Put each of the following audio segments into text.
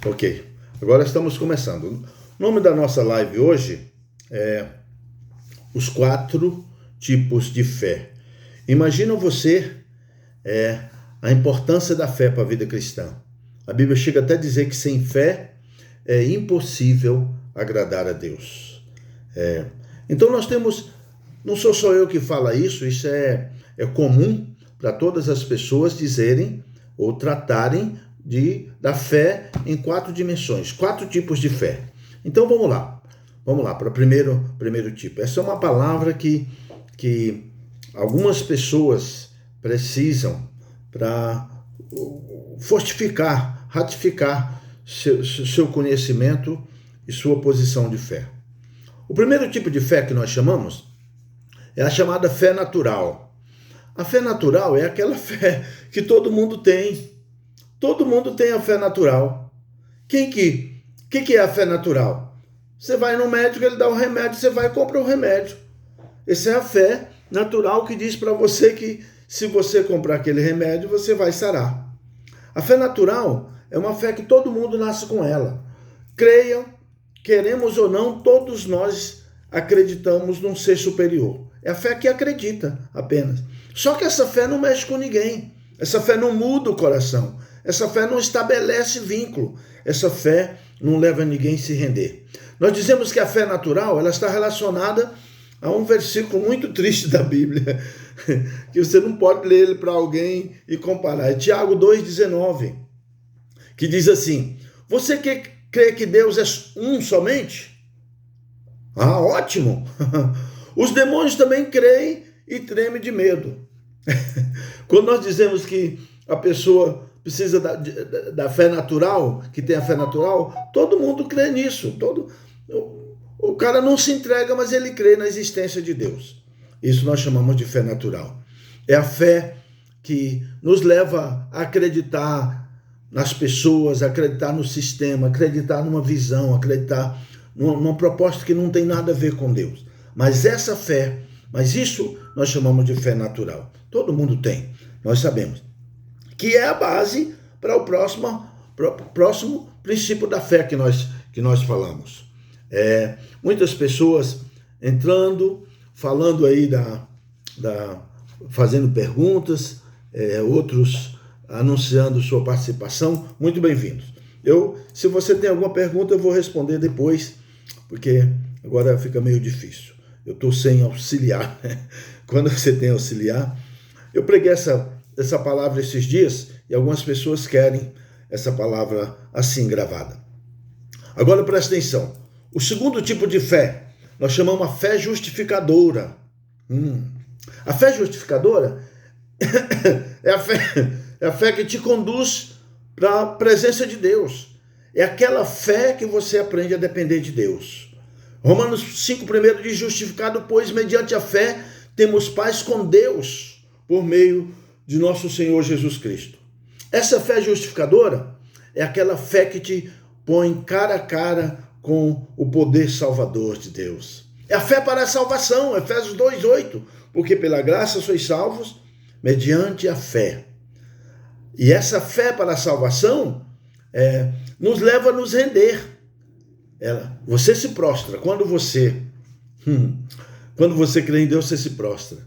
Ok, agora estamos começando. O nome da nossa live hoje é Os 4 tipos de fé. Imagina você a importância da fé para a vida cristã. A Bíblia chega até a dizer que sem fé é impossível agradar a Deus. Então nós temos, não sou só eu que falo isso é comum para todas as pessoas dizerem ou tratarem da fé em 4 dimensões, 4 tipos de fé. Então vamos lá para o primeiro tipo. Essa é uma palavra que algumas pessoas precisam para fortificar, ratificar seu conhecimento e sua posição de fé. O primeiro tipo de fé que nós chamamos é a chamada fé natural. A fé natural é aquela fé que todo mundo tem. Todo mundo tem a fé natural. Que é a fé natural? Você vai no médico, ele dá um remédio, você vai e compra o remédio. Essa é a fé natural que diz para você que se você comprar aquele remédio, você vai sarar. A fé natural é uma fé que todo mundo nasce com ela. Creiam, queremos ou não, todos nós acreditamos num ser superior. É a fé que acredita apenas. Só que essa fé não mexe com ninguém. Essa fé não muda o coração. Essa fé não estabelece vínculo. Essa fé não leva ninguém a se render. Nós dizemos que a fé natural ela está relacionada a um versículo muito triste da Bíblia, que você não pode ler ele para alguém e comparar. É Tiago 2,19, que diz assim: você que crê que Deus é um somente? Ah, ótimo! Os demônios também creem e tremem de medo. Quando nós dizemos que a pessoa precisa da fé natural, que tem a fé natural, todo mundo crê nisso. O cara não se entrega, mas ele crê na existência de Deus. Isso nós chamamos de fé natural. É a fé que nos leva a acreditar nas pessoas, acreditar no sistema, acreditar numa visão, acreditar numa proposta que não tem nada a ver com Deus. Mas isso nós chamamos de fé natural. Todo mundo tem, nós sabemos. Que é a base para o próximo princípio da fé que nós falamos. Muitas pessoas entrando, falando aí fazendo perguntas, outros anunciando sua participação. Muito bem-vindos. Se você tem alguma pergunta, eu vou responder depois, porque agora fica meio difícil. Eu estou sem auxiliar, né? Quando você tem auxiliar, eu preguei essa palavra esses dias e algumas pessoas querem essa palavra assim gravada. Agora presta atenção. O segundo tipo de fé, nós chamamos a fé justificadora. A fé justificadora é a fé que te conduz para a presença de Deus. É aquela fé que você aprende a depender de Deus. Romanos 5,1 diz: justificado, pois, mediante a fé, temos paz com Deus por meio de nosso Senhor Jesus Cristo. Essa fé justificadora é aquela fé que te põe cara a cara com o poder salvador de Deus. É a fé para a salvação, Efésios 2,8, porque pela graça sois salvos mediante a fé. E essa fé para a salvação nos leva a nos render. Você se prostra. Quando você crê em Deus, você se prostra.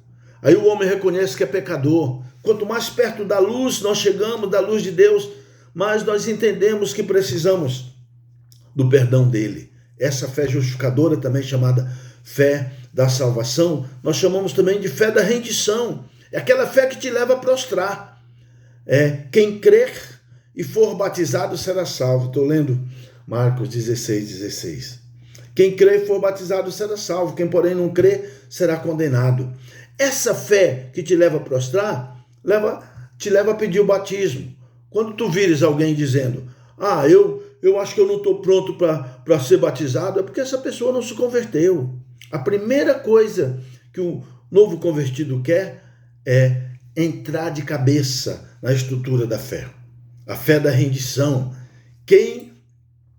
Aí o homem reconhece que é pecador. Quanto mais perto da luz nós chegamos, da luz de Deus, mais nós entendemos que precisamos do perdão dele. Essa fé justificadora, também chamada fé da salvação, nós chamamos também de fé da rendição. É aquela fé que te leva a prostrar. Quem crer e for batizado será salvo. Estou lendo Marcos 16:16. Quem crer e for batizado será salvo. Quem, porém, não crer será condenado. Essa fé que te leva a prostrar, te leva a pedir o batismo. Quando tu vires alguém dizendo: eu acho que eu não estou pronto para ser batizado, é porque essa pessoa não se converteu. A primeira coisa que o novo convertido quer é entrar de cabeça na estrutura da fé. A fé da rendição.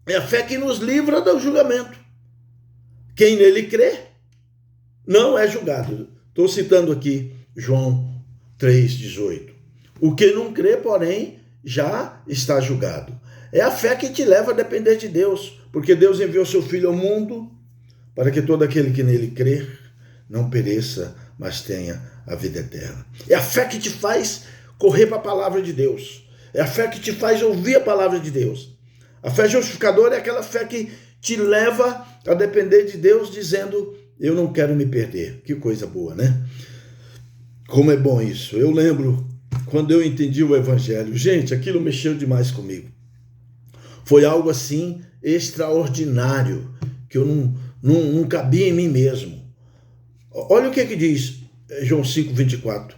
É a fé que nos livra do julgamento. Quem nele crê não é julgado. Estou citando aqui João 3,18. O que não crê, porém, já está julgado. É a fé que te leva a depender de Deus, porque Deus enviou seu Filho ao mundo para que todo aquele que nele crer não pereça, mas tenha a vida eterna. É a fé que te faz correr para a palavra de Deus. É a fé que te faz ouvir a palavra de Deus. A fé justificadora é aquela fé que te leva a depender de Deus, dizendo: eu não quero me perder. Que coisa boa, né? Como é bom isso. Eu lembro quando eu entendi o Evangelho. Gente, aquilo mexeu demais comigo. Foi algo assim extraordinário, que eu não cabia em mim mesmo. Olha o que diz João 5:24.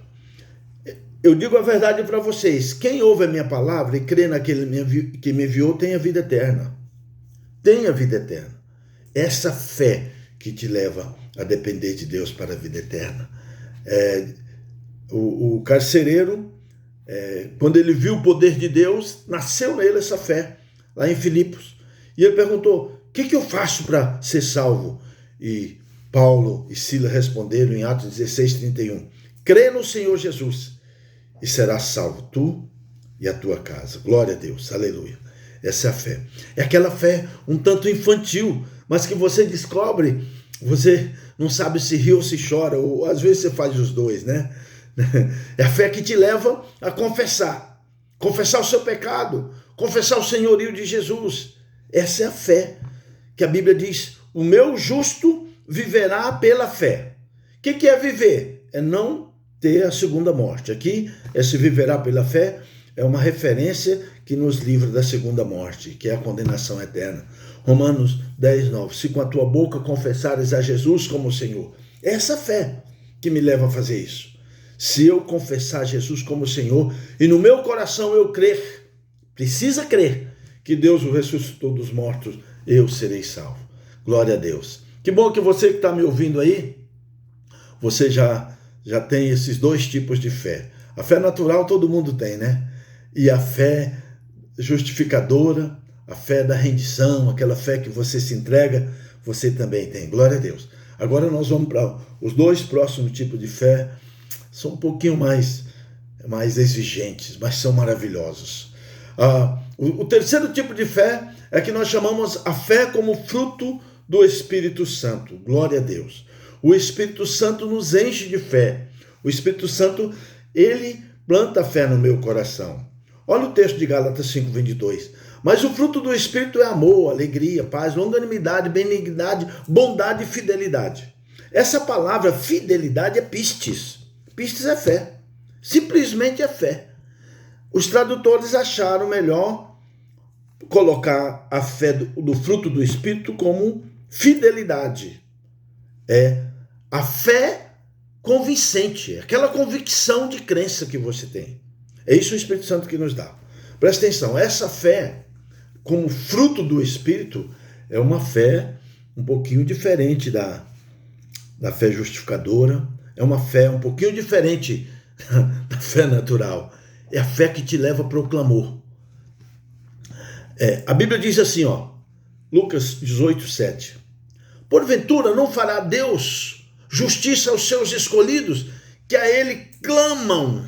Eu digo a verdade para vocês: quem ouve a minha palavra e crê naquele que me enviou tem a vida eterna. Tem a vida eterna. Essa fé que te leva a depender de Deus para a vida eterna. O carcereiro, quando ele viu o poder de Deus, nasceu nele essa fé, lá em Filipos. E ele perguntou: o que eu faço para ser salvo? E Paulo e Silas responderam em Atos 16:31. Crê no Senhor Jesus e serás salvo, tu e a tua casa. Glória a Deus, aleluia. Essa é a fé. É aquela fé um tanto infantil, mas que você descobre, você não sabe se ri ou se chora, ou às vezes você faz os dois, né? É a fé que te leva a confessar o seu pecado, confessar o senhorio de Jesus. Essa é a fé que a Bíblia diz: o meu justo viverá pela fé. O que é viver? É não ter a segunda morte. Aqui, esse viverá pela fé é uma referência que nos livra da segunda morte, que é a condenação eterna. Romanos 10:9. Se com a tua boca confessares a Jesus como Senhor. É essa fé que me leva a fazer isso. Se eu confessar Jesus como Senhor e no meu coração eu crer, precisa crer, que Deus o ressuscitou dos mortos, eu serei salvo. Glória a Deus. Que bom que você que está me ouvindo aí, você já tem esses dois tipos de fé. A fé natural todo mundo tem, né? E a fé justificadora, a fé da rendição, aquela fé que você se entrega, você também tem. Glória a Deus. Agora nós vamos para os dois próximos tipos de fé. São um pouquinho mais exigentes, mas são maravilhosos. O terceiro tipo de fé é que nós chamamos a fé como fruto do Espírito Santo. Glória a Deus. O Espírito Santo nos enche de fé. O Espírito Santo, ele planta a fé no meu coração. Olha o texto de Gálatas 5:22. Mas o fruto do Espírito é amor, alegria, paz, longanimidade, benignidade, bondade e fidelidade. Essa palavra fidelidade é pistis. Pistis é fé. Simplesmente é fé. Os tradutores acharam melhor colocar a fé do fruto do Espírito como fidelidade. É a fé convincente, aquela convicção de crença que você tem. É isso o Espírito Santo que nos dá. Presta atenção, essa fé, como fruto do Espírito, é uma fé um pouquinho diferente da fé justificadora, é uma fé um pouquinho diferente da fé natural. É a fé que te leva para o clamor. A Bíblia diz assim, Lucas 18:7. Porventura não fará Deus justiça aos seus escolhidos, que a ele clamam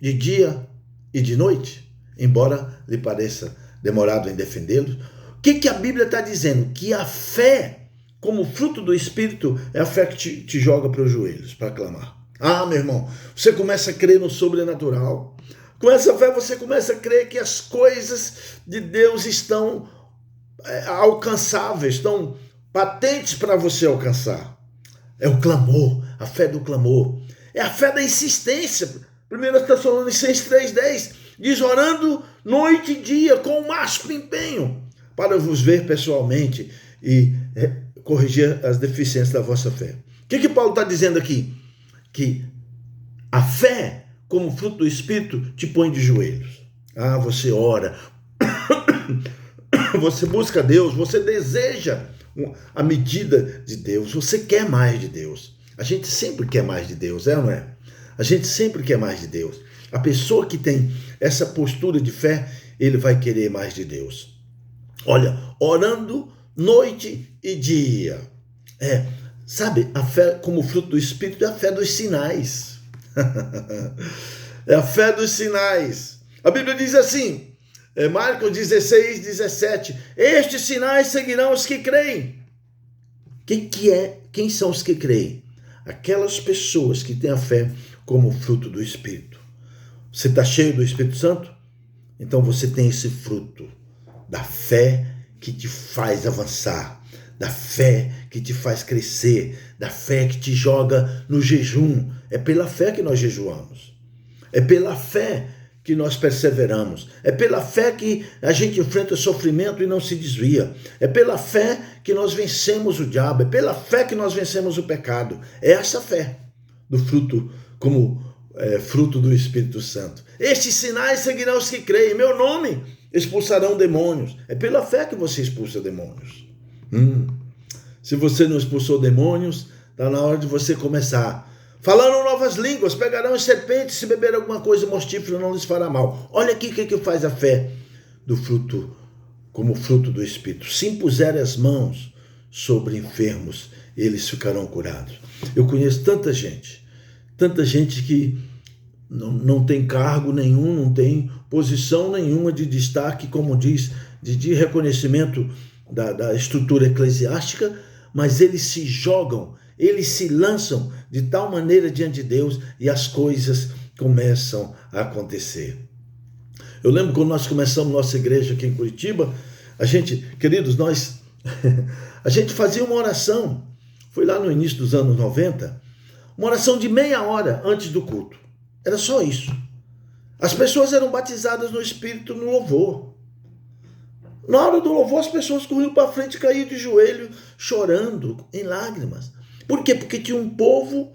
de dia e de noite, embora lhe pareça demorado em defendê-los? O que a Bíblia está dizendo? Que a fé, como fruto do Espírito, é a fé que te joga para os joelhos, para clamar. Meu irmão, você começa a crer no sobrenatural. Com essa fé você começa a crer que as coisas de Deus estão alcançáveis, estão patentes para você alcançar. É o clamor, a fé do clamor. É a fé da insistência. 1 Tessalonicenses 3:10 diz: orando noite e dia com o máximo empenho para vos ver pessoalmente e corrigir as deficiências da vossa fé. O que Paulo está dizendo aqui? Que a fé, como fruto do Espírito, te põe de joelhos. Você ora, você busca Deus, você deseja a medida de Deus, você quer mais de Deus. A gente sempre quer mais de Deus, não é? A gente sempre quer mais de Deus. A pessoa que tem essa postura de fé, ele vai querer mais de Deus. Olha, orando noite e dia. Sabe, a fé como fruto do Espírito é a fé dos sinais. É a fé dos sinais. A Bíblia diz assim, Marcos 16, 17. Estes sinais seguirão os que creem. Quem são os que creem? Aquelas pessoas que têm a fé como fruto do Espírito. Você está cheio do Espírito Santo? Então você tem esse fruto da fé que te faz avançar, da fé que te faz crescer, da fé que te joga no jejum. É pela fé que nós jejuamos. É pela fé que nós perseveramos. É pela fé que a gente enfrenta sofrimento e não se desvia. É pela fé que nós vencemos o diabo. É pela fé que nós vencemos o pecado. É essa fé do fruto, como fruto do Espírito Santo. Estes sinais seguirão os que creem. Em meu nome expulsarão demônios. É pela fé que você expulsa demônios. Se você não expulsou demônios, está na hora de você começar. Falando novas línguas, pegarão as serpentes, se beber alguma coisa mortífera não lhes fará mal. Olha aqui o que faz a fé do fruto, como fruto do Espírito. Se impuserem as mãos sobre enfermos, eles ficarão curados. Eu conheço tanta gente que não tem cargo nenhum, não tem posição nenhuma de destaque, como diz, de reconhecimento da estrutura eclesiástica, mas eles se jogam, eles se lançam de tal maneira diante de Deus e as coisas começam a acontecer. Eu lembro quando nós começamos nossa igreja aqui em Curitiba, a gente fazia uma oração, foi lá no início dos anos 90, uma oração de meia hora antes do culto. Era só isso. As pessoas eram batizadas no Espírito no louvor. Na hora do louvor, as pessoas corriam para frente e caíam de joelho, chorando, em lágrimas. Por quê? Porque tinha um povo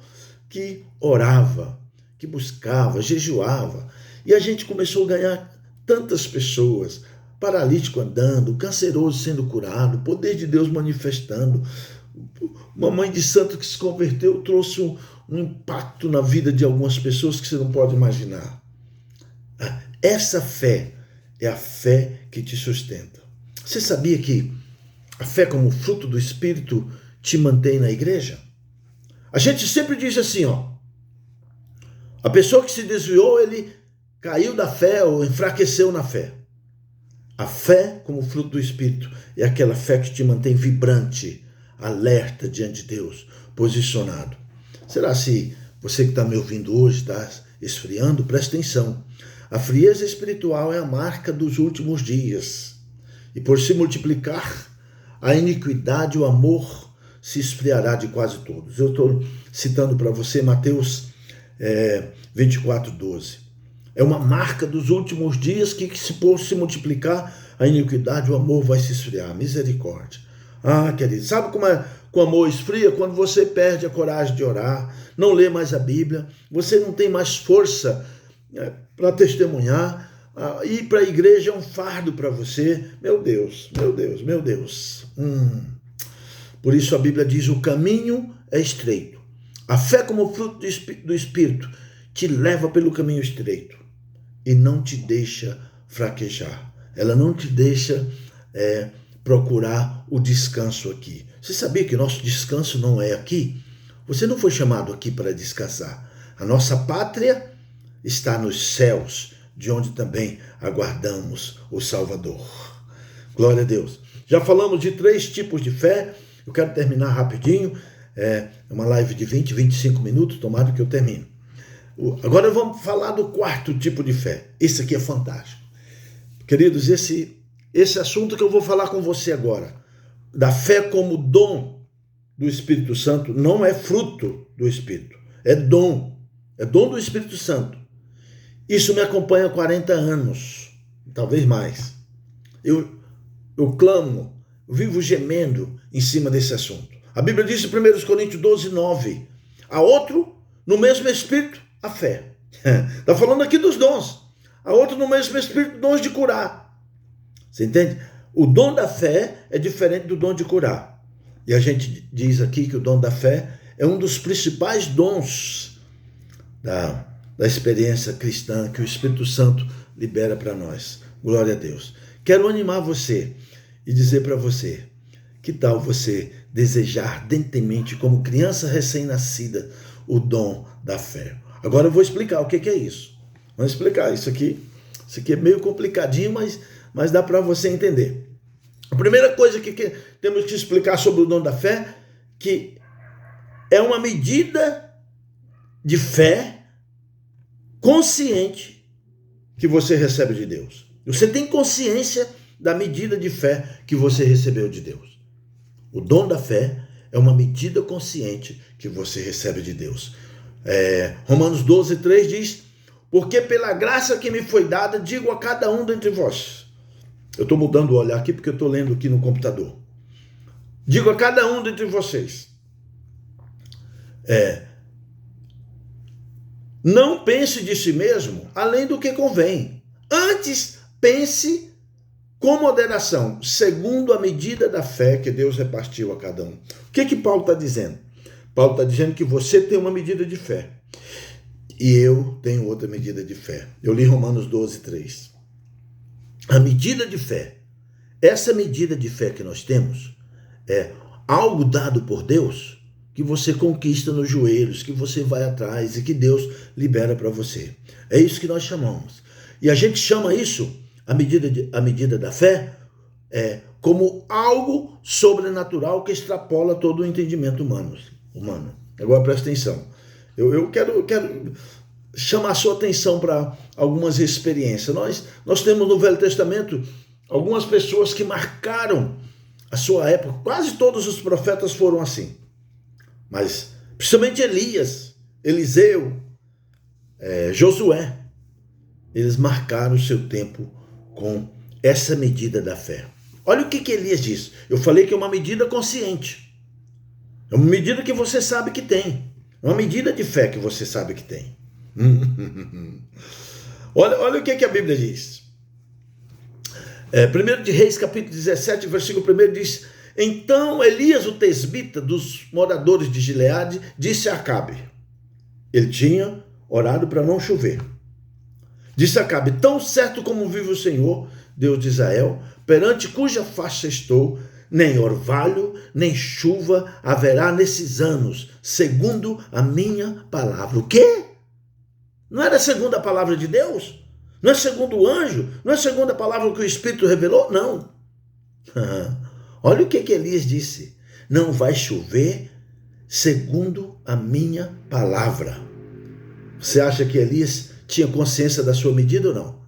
que orava, que buscava, jejuava. E a gente começou a ganhar tantas pessoas, paralítico andando, canceroso sendo curado, poder de Deus manifestando. Uma mãe de santo que se converteu trouxe um impacto na vida de algumas pessoas que você não pode imaginar. Essa fé é a fé que te sustenta. Você sabia que a fé como fruto do Espírito te mantém na igreja? A gente sempre diz assim, a pessoa que se desviou, ele caiu da fé ou enfraqueceu na fé. A fé como fruto do Espírito é aquela fé que te mantém vibrante, alerta diante de Deus, posicionado. Será se você que está me ouvindo hoje está esfriando? Presta atenção. A frieza espiritual é a marca dos últimos dias. E por se multiplicar a iniquidade, o amor se esfriará de quase todos. Eu estou citando para você Mateus 24:12. É uma marca dos últimos dias que se por se multiplicar a iniquidade, o amor vai se esfriar. Misericórdia. Querido, sabe como o amor esfria? Quando você perde a coragem de orar, não lê mais a Bíblia, você não tem mais força para testemunhar, ir para a igreja é um fardo para você. Meu Deus, meu Deus, meu Deus. Por isso a Bíblia diz, o caminho é estreito. A fé como fruto do Espírito te leva pelo caminho estreito e não te deixa fraquejar. Ela não te deixa procurar o descanso aqui. Você sabia que nosso descanso não é aqui? Você não foi chamado aqui para descansar. A nossa pátria está nos céus, de onde também aguardamos o Salvador. Glória a Deus. Já falamos de 3 tipos de fé. Eu quero terminar rapidinho. É uma live de 20, 25 minutos, tomara que eu termine. Agora vamos falar do 4º tipo de fé. Esse aqui é fantástico. Queridos, esse assunto que eu vou falar com você agora, da fé como dom do Espírito Santo, não é fruto do Espírito, é dom do Espírito Santo. Isso me acompanha há 40 anos, talvez mais. Eu clamo, vivo gemendo em cima desse assunto. A Bíblia diz em 1 Coríntios 12:9, há outro no mesmo Espírito, a fé. Está falando aqui dos dons. Há outro no mesmo Espírito, dons de curar. Você entende? O dom da fé é diferente do dom de curar. E a gente diz aqui que o dom da fé é um dos principais dons da experiência cristã que o Espírito Santo libera para nós. Glória a Deus. Quero animar você e dizer para você, que tal você desejar ardentemente, como criança recém-nascida, o dom da fé? Agora eu vou explicar o que é isso. Vamos explicar isso aqui. Isso aqui é meio complicadinho, mas dá para você entender. A primeira coisa que temos que explicar sobre o dom da fé, que é uma medida de fé consciente que você recebe de Deus. Você tem consciência da medida de fé que você recebeu de Deus. O dom da fé é uma medida consciente que você recebe de Deus. Romanos 12:3 diz: porque pela graça que me foi dada, digo a cada um dentre vós. Eu estou mudando o olhar aqui porque eu estou lendo aqui no computador. Digo a cada um dentre vocês. Não pense de si mesmo além do que convém. Antes, pense com moderação, segundo a medida da fé que Deus repartiu a cada um. O que Paulo está dizendo? Paulo está dizendo que você tem uma medida de fé. E eu tenho outra medida de fé. Eu li Romanos 12:3. A medida de fé, essa medida de fé que nós temos, é algo dado por Deus que você conquista nos joelhos, que você vai atrás e que Deus libera para você. É isso que nós chamamos. E a gente chama isso, a medida da fé, como algo sobrenatural que extrapola todo o entendimento humano. Agora presta atenção. Eu quero chamar a sua atenção para algumas experiências. Nós temos no Velho Testamento algumas pessoas que marcaram a sua época. Quase todos os profetas foram assim. Mas principalmente Elias, Eliseu, Josué, eles marcaram o seu tempo com essa medida da fé. Olha o que Elias diz. Eu falei que é uma medida consciente. É uma medida que você sabe que tem. É uma medida de fé que você sabe que tem. Olha o que a Bíblia diz. 1 de Reis, capítulo 17, versículo 1 diz: então Elias, o tesbita dos moradores de Gileade, disse a Acabe. Ele tinha orado para não chover. Disse a Acabe: tão certo como vive o Senhor, Deus de Israel, perante cuja face estou, nem orvalho, nem chuva haverá nesses anos, segundo a minha palavra. O quê? Não era segundo a palavra de Deus? Não é segundo o anjo? Não é segundo a palavra que o Espírito revelou? Não. Olha o que Elias disse. Não vai chover segundo a minha palavra. Você acha que Elias tinha consciência da sua medida ou não?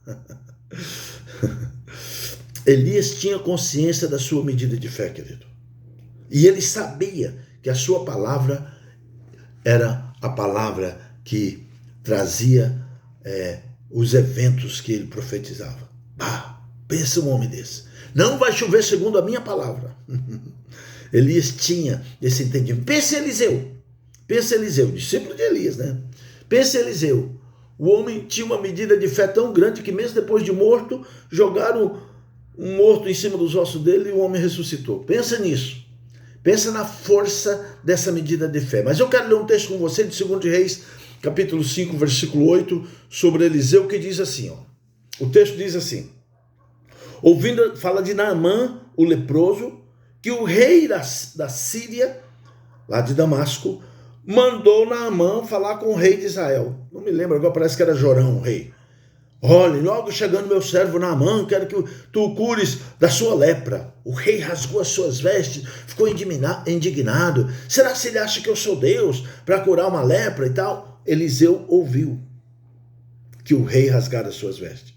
Elias tinha consciência da sua medida de fé, querido. E ele sabia que a sua palavra era a palavra que trazia os eventos que ele profetizava. Pensa um homem desse. Não vai chover segundo a minha palavra. Elias tinha esse entendimento. Pensa Eliseu, discípulo de Elias, né? Pensa Eliseu. O homem tinha uma medida de fé tão grande que mesmo depois de morto, jogaram um morto em cima dos ossos dele e o homem ressuscitou. Pensa nisso. Pensa na força dessa medida de fé. Mas eu quero ler um texto com você de 2 de Reis, capítulo 5, versículo 8, sobre Eliseu, que diz assim, o texto diz assim: fala de Naamã, o leproso, que o rei da Síria, lá de Damasco, mandou Naamã falar com o rei de Israel. Não me lembro agora, parece que era Jorão, o rei. Olha, logo chegando meu servo Naamã, quero que tu o cures da sua lepra. O rei rasgou as suas vestes, ficou indignado. Será que ele acha que eu sou Deus para curar uma lepra e tal? Eliseu ouviu que o rei rasgara as suas vestes.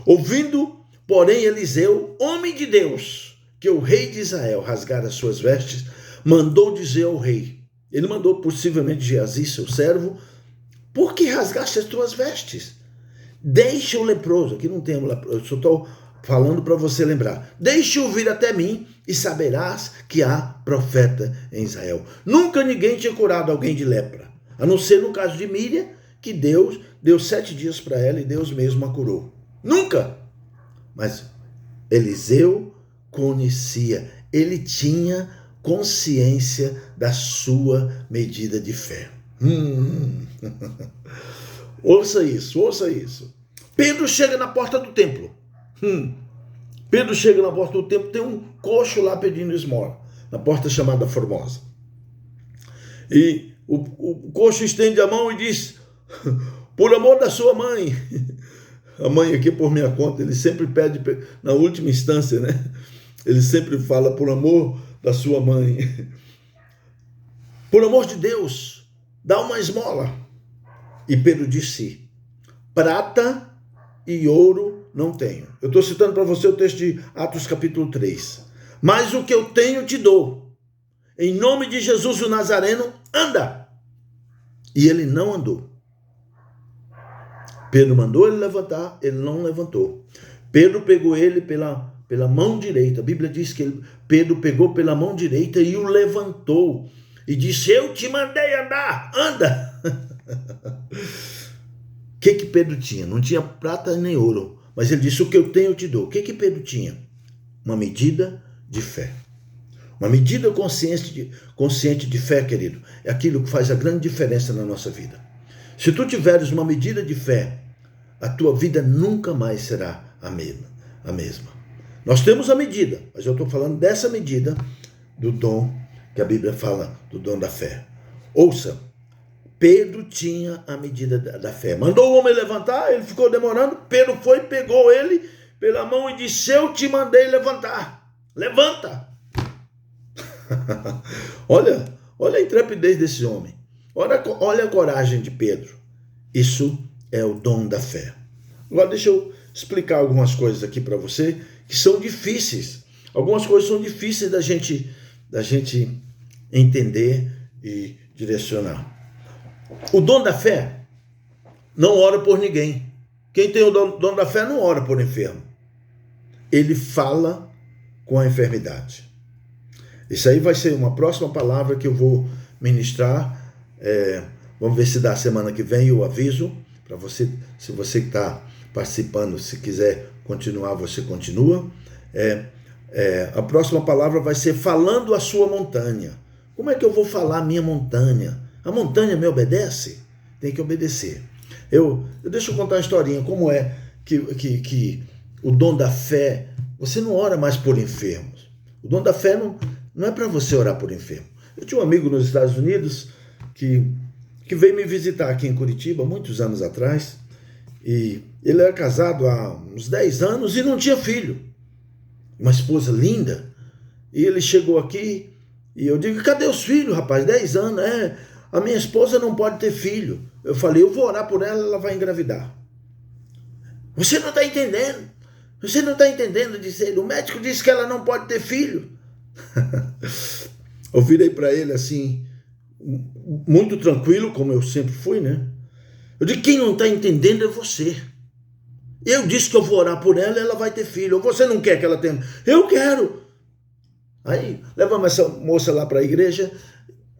Ouvindo, porém, Eliseu, homem de Deus, que o rei de Israel rasgara as suas vestes, mandou dizer ao rei. Ele mandou possivelmente Geazi, seu servo: por que rasgaste as tuas vestes? Deixa o leproso, aqui não tem um leproso, eu só estou falando para você lembrar. Deixa-o vir até mim e saberás que há profeta em Israel. Nunca ninguém tinha curado alguém de lepra, a não ser no caso de Míriam, que Deus deu 7 dias para ela e Deus mesmo a curou. Nunca! Mas Eliseu conhecia, ele tinha consciência da sua medida de fé. Ouça isso. Pedro chega na porta do templo. Pedro chega na porta do templo, tem um coxo lá pedindo esmola, na porta chamada Formosa. E o coxo estende a mão e diz: por amor da sua mãe, A mãe aqui, por minha conta, ele sempre pede, na última instância, né? Ele sempre fala, por amor da sua mãe, por amor de Deus, dá uma esmola. E Pedro disse, prata e ouro não tenho. Eu estou citando para você o texto de Atos capítulo 3. Mas o que eu tenho te dou. Em nome de Jesus o Nazareno, anda. E ele não andou. Pedro mandou ele levantar, ele não levantou. Pedro pegou ele pela mão direita. A Bíblia diz que Pedro pegou pela mão direita e o levantou. E disse, eu te mandei andar, anda. O que Pedro tinha? Não tinha prata nem ouro. Mas ele disse, o que eu tenho eu te dou. O que Pedro tinha? Uma medida de fé. Uma medida consciente de fé, querido. É aquilo que faz a grande diferença na nossa vida. Se tu tiveres uma medida de fé, a tua vida nunca mais será a mesma. Nós temos a medida, mas eu estou falando dessa medida do dom que a Bíblia fala, do dom da fé. Ouça, Pedro tinha a medida da fé. Mandou o homem levantar, ele ficou demorando. Pedro foi, pegou ele pela mão e disse, eu te mandei levantar. Levanta. Olha a intrepidez desse homem. Olha a coragem de Pedro. Isso é o dom da fé. Agora deixa eu explicar algumas coisas aqui para você que são difíceis. Algumas coisas são difíceis da gente entender e direcionar. O dom da fé não ora por ninguém. Quem tem o dom da fé não ora por enfermo. Ele fala com a enfermidade. Isso aí vai ser uma próxima palavra que eu vou ministrar. Vamos ver se dá semana que vem, eu aviso para você. Se você que está participando, se quiser continuar, você continua. A próxima palavra vai ser falando a sua montanha. Como é que eu vou falar a minha montanha? A montanha me obedece? Tem que obedecer. Deixa eu contar uma historinha. Como é que o dom da fé, você não ora mais por enfermos. O dom da fé não é para você orar por enfermo. Eu tinha um amigo nos Estados Unidos que veio me visitar aqui em Curitiba, muitos anos atrás, e ele era casado há uns 10 anos e não tinha filho. Uma esposa linda. E ele chegou aqui e eu digo, cadê os filhos, rapaz? 10 anos, a minha esposa não pode ter filho. Eu falei, eu vou orar por ela, ela vai engravidar. Você não está entendendo. Você não está entendendo, disse ele. O médico disse que ela não pode ter filho. Eu virei para ele assim, muito tranquilo, como eu sempre fui, né? Eu disse, quem não está entendendo é você. Eu disse que eu vou orar por ela e ela vai ter filho. Ou você não quer que ela tenha? Eu quero. Aí, levamos essa moça lá para a igreja.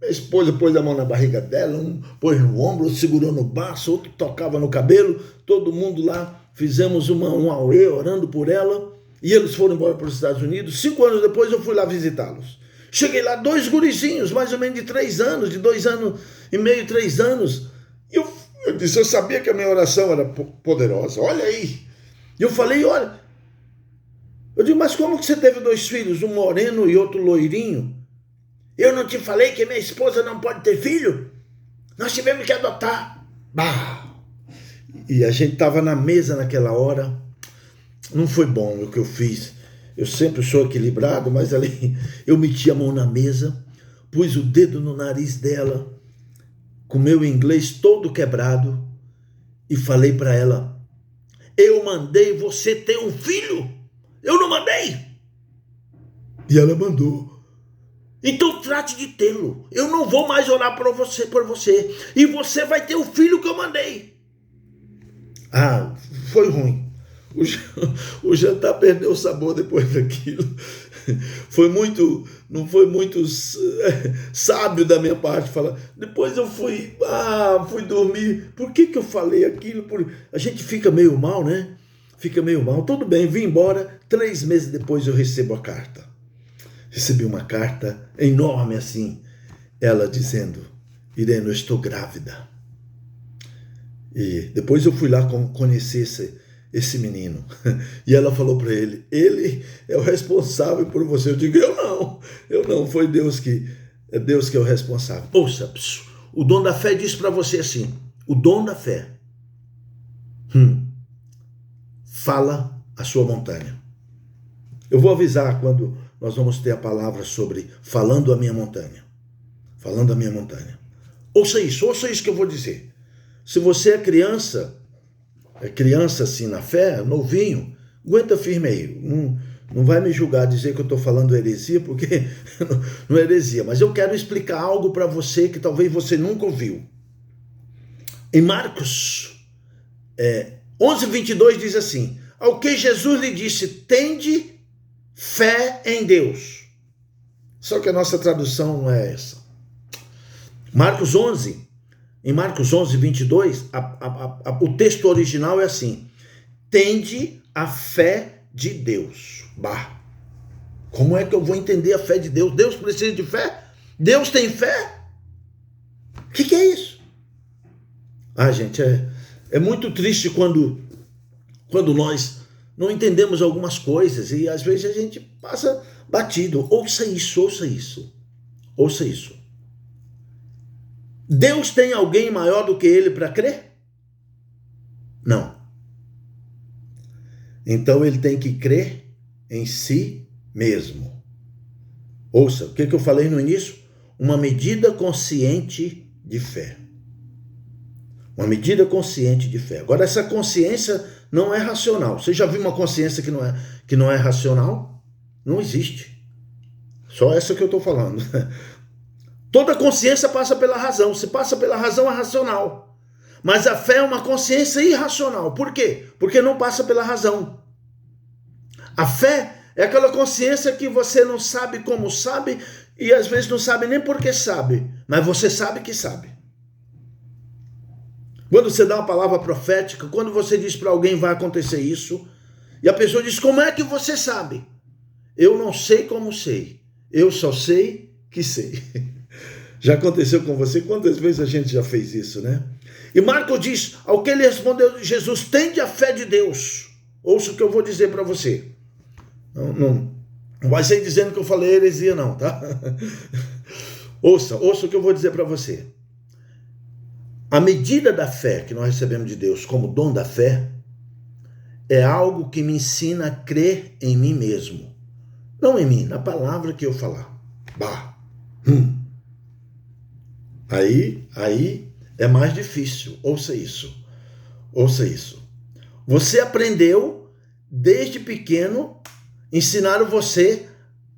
A esposa pôs a mão na barriga dela, um pôs no ombro, outro segurou no braço, outro tocava no cabelo. Todo mundo lá, fizemos um auê orando por ela. E eles foram embora para os Estados Unidos. 5 anos depois eu fui lá visitá-los. Cheguei lá, 2 gurizinhos, mais ou menos de 3 anos, de 2 anos e meio, 3 anos. E eu disse, eu sabia que a minha oração era poderosa. Olha aí. E eu falei, olha. Eu digo, mas como que você teve 2 filhos, um moreno e outro loirinho? Eu não te falei que minha esposa não pode ter filho? Nós tivemos que adotar. Bah! E a gente estava na mesa naquela hora. Não foi bom o que eu fiz. Eu sempre sou equilibrado, mas ali eu meti a mão na mesa, pus o dedo no nariz dela, com meu inglês todo quebrado, e falei para ela, eu mandei você ter um filho? Eu não mandei? E ela mandou. Então trate de tê-lo. Eu não vou mais orar por você. E você vai ter o filho que eu mandei. Ah, foi ruim. O jantar perdeu o sabor depois daquilo. Não foi muito sábio da minha parte falar. Depois eu fui dormir. Por que eu falei aquilo? A gente fica meio mal, né? Fica meio mal. Tudo bem, vim embora. 3 meses depois eu recebo a carta. Recebi uma carta enorme assim. Ela dizendo, Irene, eu estou grávida. E depois eu fui lá conhecer esse menino. E ela falou para ele é o responsável por você. Eu digo, eu não, foi Deus que é o responsável. Ouça, o dom da fé diz para você assim, o dom da fé fala a sua montanha. Eu vou avisar quando nós vamos ter a palavra sobre falando a minha montanha. Falando a minha montanha. Ouça isso que eu vou dizer. Se você é criança assim na fé, novinho, aguenta firme aí. Não vai me julgar, dizer que eu estou falando heresia, porque não é heresia. Mas eu quero explicar algo para você que talvez você nunca ouviu. Em Marcos 11:22 diz assim: ao que Jesus lhe disse, tende fé em Deus. Só que a nossa tradução não é essa. Em Marcos 11:22, o texto original é assim: tende a fé de Deus. Bah, como é que eu vou entender a fé de Deus? Deus precisa de fé? Deus tem fé? O que é isso? Gente, é muito triste quando nós não entendemos algumas coisas e às vezes a gente passa batido. Ouça isso. Deus tem alguém maior do que ele para crer? Não. Então ele tem que crer em si mesmo. Ouça, o que eu falei no início? Uma medida consciente de fé. Uma medida consciente de fé. Agora, essa consciência não é racional. Você já viu uma consciência que não é racional? Não existe. Só essa que eu estou falando. Toda consciência passa pela razão. Se passa pela razão, é racional. Mas a fé é uma consciência irracional. Por quê? Porque não passa pela razão. A fé é aquela consciência que você não sabe como sabe e às vezes não sabe nem por que sabe, mas você sabe que sabe. Quando você dá uma palavra profética, quando você diz para alguém vai acontecer isso, e a pessoa diz, como é que você sabe? Eu não sei como sei, eu só sei que sei. Já aconteceu com você? Quantas vezes a gente já fez isso, né? E Marcos diz, ao que ele respondeu, Jesus, tende a fé de Deus. Ouça o que eu vou dizer para você. Não vai ser dizendo que eu falei heresia não, tá? Ouça o que eu vou dizer para você. A medida da fé que nós recebemos de Deus como dom da fé é algo que me ensina a crer em mim mesmo. Não em mim, na palavra que eu falar. Aí é mais difícil. Ouça isso. Você aprendeu desde pequeno, ensinaram você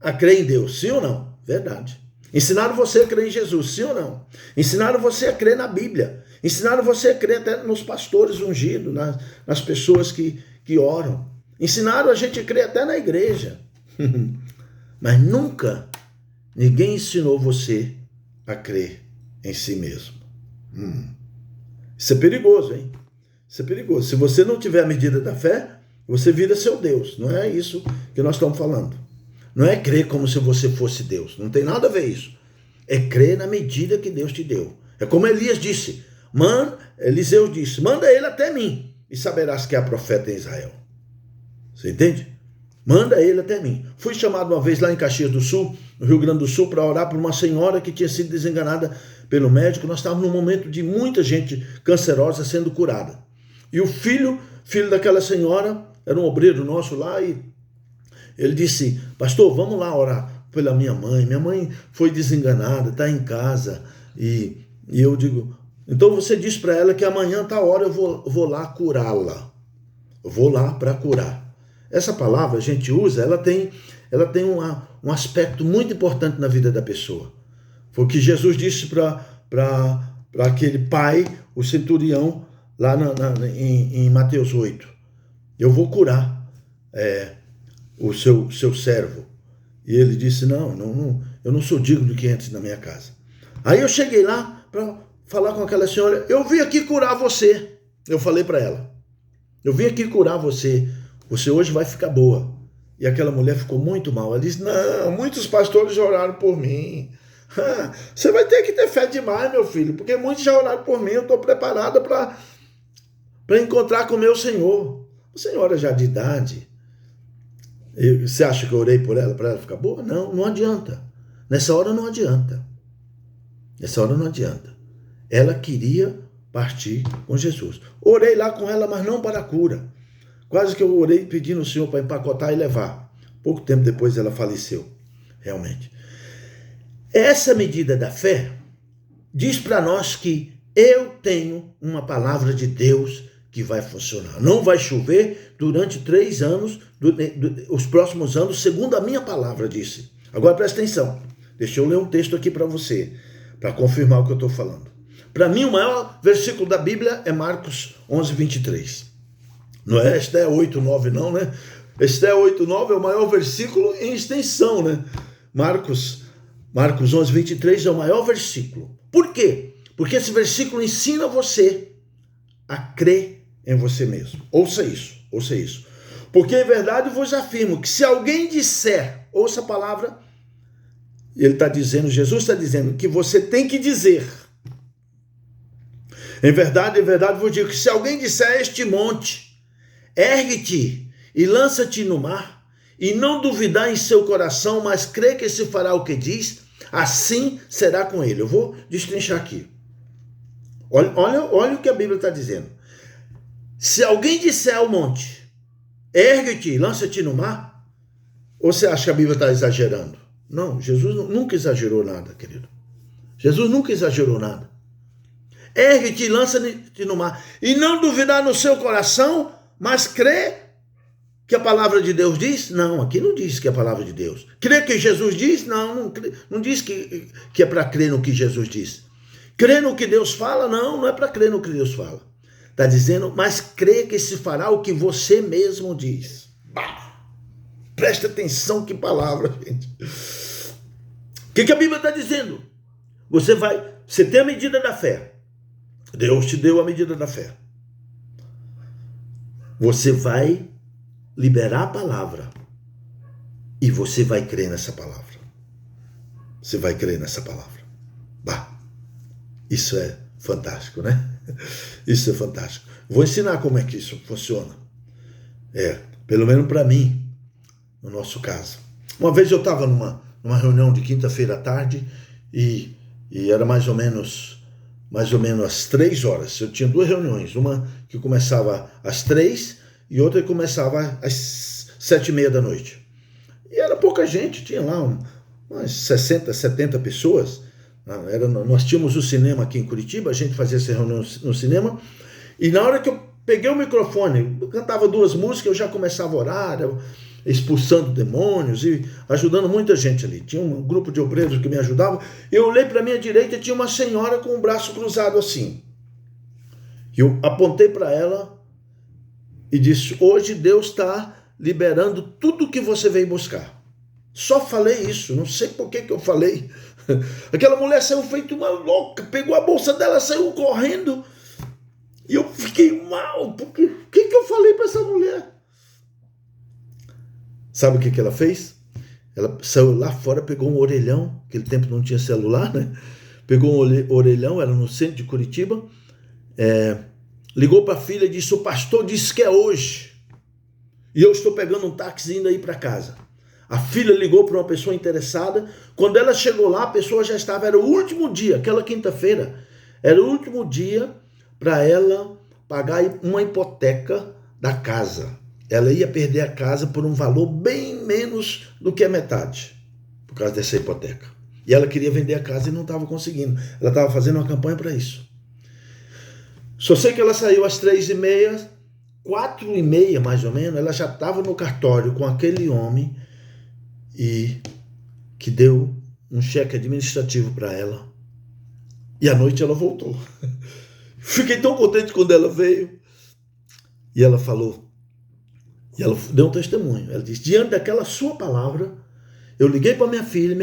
a crer em Deus, sim ou não? Verdade. Ensinaram você a crer em Jesus, sim ou não? Ensinaram você a crer na Bíblia. Ensinaram você a crer até nos pastores ungidos, nas pessoas que oram. Ensinaram a gente a crer até na igreja. Mas nunca ninguém ensinou você a crer em si mesmo. Isso é perigoso, hein? Isso é perigoso. Se você não tiver a medida da fé, você vira seu Deus. Não é isso que nós estamos falando. Não é crer como se você fosse Deus. Não tem nada a ver isso. É crer na medida que Deus te deu. É como Eliseu disse, manda ele até mim e saberás que há profeta em Israel. Você entende? Manda ele até mim. Fui chamado uma vez lá em Caxias do Sul, no Rio Grande do Sul, para orar por uma senhora que tinha sido desenganada pelo médico. Nós estávamos num momento de muita gente cancerosa sendo curada. E o filho daquela senhora, era um obreiro nosso lá, e ele disse, pastor, vamos lá orar pela minha mãe. Minha mãe foi desenganada, está em casa. E eu digo, então você diz para ela que amanhã tá hora eu vou lá curá-la. Eu vou lá para curar. Essa palavra a gente usa, ela tem um aspecto muito importante na vida da pessoa. Foi o que Jesus disse para aquele pai, o centurião, lá em Mateus 8. Eu vou curar o seu servo. E ele disse, não, eu não sou digno que entre na minha casa. Aí eu cheguei lá para falar com aquela senhora, eu vim aqui curar você. Eu falei para ela, eu vim aqui curar você. Você hoje vai ficar boa. E aquela mulher ficou muito mal. Ela disse, não, muitos pastores já oraram por mim. Você vai ter que ter fé demais, meu filho, porque muitos já oraram por mim. Eu estou preparada para encontrar com o meu Senhor. Uma senhora já de idade. Você acha que eu orei por ela, para ela ficar boa? Não adianta. Nessa hora não adianta. Ela queria partir com Jesus. Orei lá com ela, mas não para a cura. Quase que eu orei pedindo ao Senhor para empacotar e levar. Pouco tempo depois ela faleceu, realmente. Essa medida da fé diz para nós que eu tenho uma palavra de Deus que vai funcionar. Não vai chover durante 3 anos, os próximos anos, segundo a minha palavra disse. Agora presta atenção. Deixa eu ler um texto aqui para você, para confirmar o que eu estou falando. Para mim, o maior versículo da Bíblia é Marcos 11, 23. Não é Esté 8, 9 não, né? Esté 8, 9 é o maior versículo em extensão, né? Marcos 11, 23 é o maior versículo. Por quê? Porque esse versículo ensina você a crer em você mesmo. Ouça isso. Porque em verdade vos afirmo que se alguém disser, ouça a palavra, ele está dizendo, Jesus está dizendo que você tem que dizer. Em verdade vos digo que se alguém disser a este monte, ergue-te e lança-te no mar, e não duvidar em seu coração, mas crê que se fará o que diz, assim será com ele. Eu vou destrinchar aqui. Olha o que a Bíblia está dizendo. Se alguém disser ao monte, ergue-te e lança-te no mar, ou você acha que a Bíblia está exagerando? Não, Jesus nunca exagerou nada, querido. Jesus nunca exagerou nada. Ergue-te e lança-te no mar. E não duvidar no seu coração, mas crê que a palavra de Deus diz? Não, aqui não diz que é a palavra de Deus. Crê que Jesus diz? Não diz que é para crer no que Jesus diz. Crer no que Deus fala? Não é para crer no que Deus fala. Está dizendo, mas crê que se fará o que você mesmo diz. Bah, presta atenção, que palavra, gente. O que a Bíblia está dizendo? Você tem a medida da fé. Deus te deu a medida da fé. Você vai liberar a palavra e você vai crer nessa palavra. Você vai crer nessa palavra. Bah, isso é fantástico, né? Isso é fantástico. Vou ensinar como é que isso funciona. Pelo menos para mim, no nosso caso. Uma vez eu estava numa reunião de quinta-feira à tarde e era mais ou menos às 3 horas. Eu tinha 2 reuniões, uma que começava às 3 e outra que começava às 7h30 da noite. E era pouca gente, tinha lá umas 60, 70 pessoas. Nós tínhamos o cinema aqui em Curitiba, a gente fazia essa reunião no cinema, e na hora que eu peguei o microfone, eu cantava 2 músicas, eu já começava a orar, expulsando demônios e ajudando muita gente ali. Tinha um grupo de obreiros que me ajudavam. Eu olhei para a minha direita e tinha uma senhora com o braço cruzado assim. Eu apontei para ela e disse, hoje Deus está liberando tudo que você veio buscar. Só falei isso, não sei por que eu falei. Aquela mulher saiu feito uma louca, pegou a bolsa dela, saiu correndo. E eu fiquei mal, porque o que eu falei para essa mulher? Sabe o que ela fez? Ela saiu lá fora, pegou um orelhão, naquele tempo não tinha celular, né? Pegou um orelhão, era no centro de Curitiba, ligou para a filha e disse, o pastor disse que é hoje. E eu estou pegando um táxi indo aí para casa. A filha ligou para uma pessoa interessada. Quando ela chegou lá, a pessoa já estava, era o último dia, aquela quinta-feira, era o último dia para ela pagar uma hipoteca da casa. Ela ia perder a casa por um valor bem menos do que a metade, por causa dessa hipoteca. E ela queria vender a casa e não estava conseguindo. Ela estava fazendo uma campanha para isso. Só sei que ela saiu às 3h30, 4h30 mais ou menos, ela já estava no cartório com aquele homem e que deu um cheque administrativo para ela. E à noite ela voltou. Fiquei tão contente quando ela veio. E ela falou, e ela deu um testemunho. Ela disse, diante daquela sua palavra, eu liguei para minha filha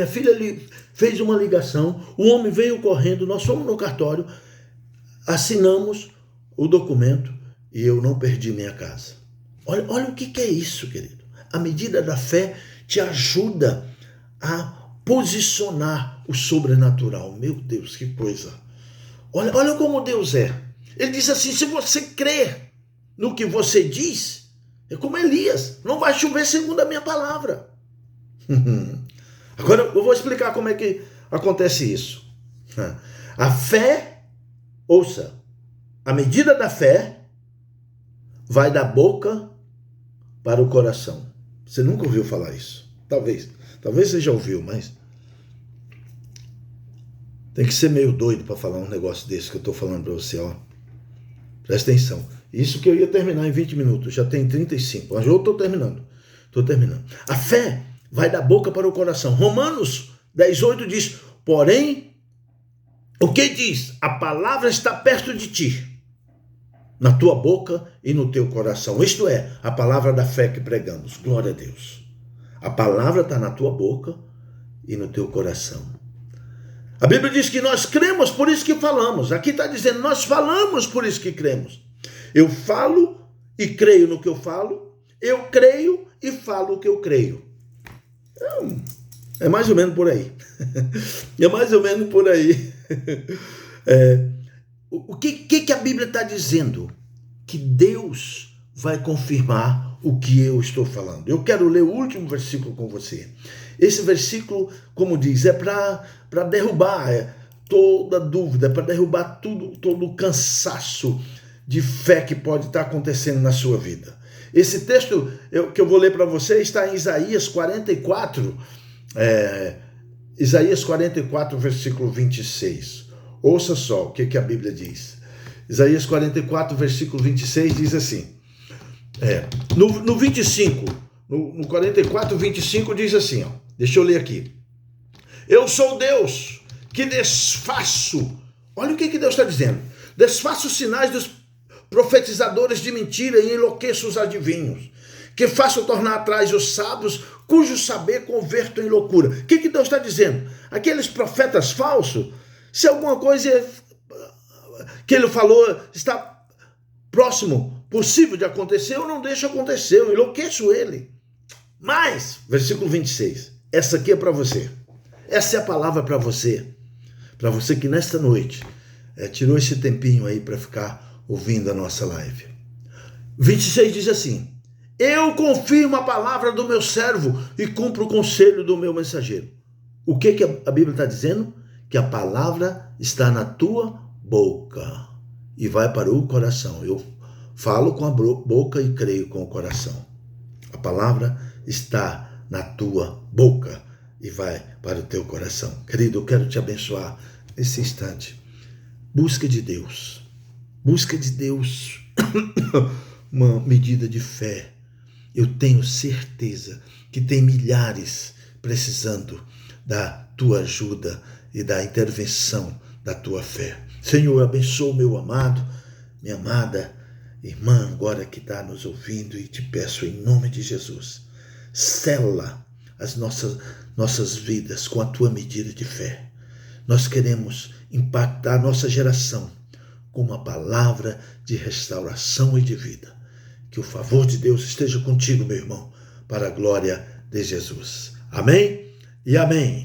fez uma ligação, o homem veio correndo, nós fomos no cartório, assinamos o documento e eu não perdi minha casa. Olha o que é isso, querido. A medida da fé te ajuda a posicionar o sobrenatural. Meu Deus, que coisa. Olha como Deus é. Ele diz assim, se você crer no que você diz, é como Elias, não vai chover segundo a minha palavra. Agora eu vou explicar como é que acontece isso. A fé, ouça, a medida da fé vai da boca para o coração. Você nunca ouviu falar isso? Talvez você já ouviu, mas tem que ser meio doido para falar um negócio desse que eu estou falando para você, ó. Presta atenção. Isso que eu ia terminar em 20 minutos, já tem 35, mas eu estou terminando. A fé vai da boca para o coração. Romanos 10:8 diz, porém, o que diz? A palavra está perto de ti, na tua boca e no teu coração. Isto é, a palavra da fé que pregamos. Glória a Deus. A palavra está na tua boca e no teu coração. A Bíblia diz que nós cremos, por isso que falamos. Aqui está dizendo, nós falamos, por isso que cremos. Eu falo e creio no que eu falo. Eu creio e falo o que eu creio. É mais ou menos por aí. É mais ou menos por aí. O que a Bíblia está dizendo? Que Deus vai confirmar o que eu estou falando. Eu quero ler o último versículo com você. Esse versículo, como diz, é para derrubar toda dúvida, para derrubar todo o cansaço de fé que pode estar acontecendo na sua vida. Esse texto que eu vou ler para você está em Isaías 44, Isaías 44, versículo 26. Ouça só o que a Bíblia diz. Isaías 44, versículo 26 diz assim, no 25, no 44, 25 diz assim, ó, deixa eu ler aqui. Eu sou Deus que desfaço, olha o que Deus está dizendo, desfaço os sinais dos profetizadores de mentira e enlouqueço os adivinhos, que faço tornar atrás os sábios, cujo saber converto em loucura. O que Deus está dizendo? Aqueles profetas falsos, se alguma coisa que ele falou está próximo, possível de acontecer, eu não deixo acontecer, eu enlouqueço ele. Mas, versículo 26, essa aqui é para você. Essa é a palavra para você que nesta noite tirou esse tempinho aí para ficar ouvindo a nossa live. 26 diz assim, eu confirmo a palavra do meu servo e cumpro o conselho do meu mensageiro. O que a Bíblia está dizendo? Que a palavra está na tua boca e vai para o coração. Eu falo com a boca e creio com o coração. A palavra está na tua boca e vai para o teu coração. Querido, eu quero te abençoar nesse instante. Busca de Deus uma medida de fé. Eu tenho certeza que tem milhares precisando da tua ajuda e da intervenção da tua fé. Senhor, abençoa o meu amado, minha amada irmã, agora que está nos ouvindo, e te peço em nome de Jesus, sela as nossas vidas com a tua medida de fé. Nós queremos impactar a nossa geração com uma palavra de restauração e de vida. Que o favor de Deus esteja contigo, meu irmão, para a glória de Jesus. Amém e amém.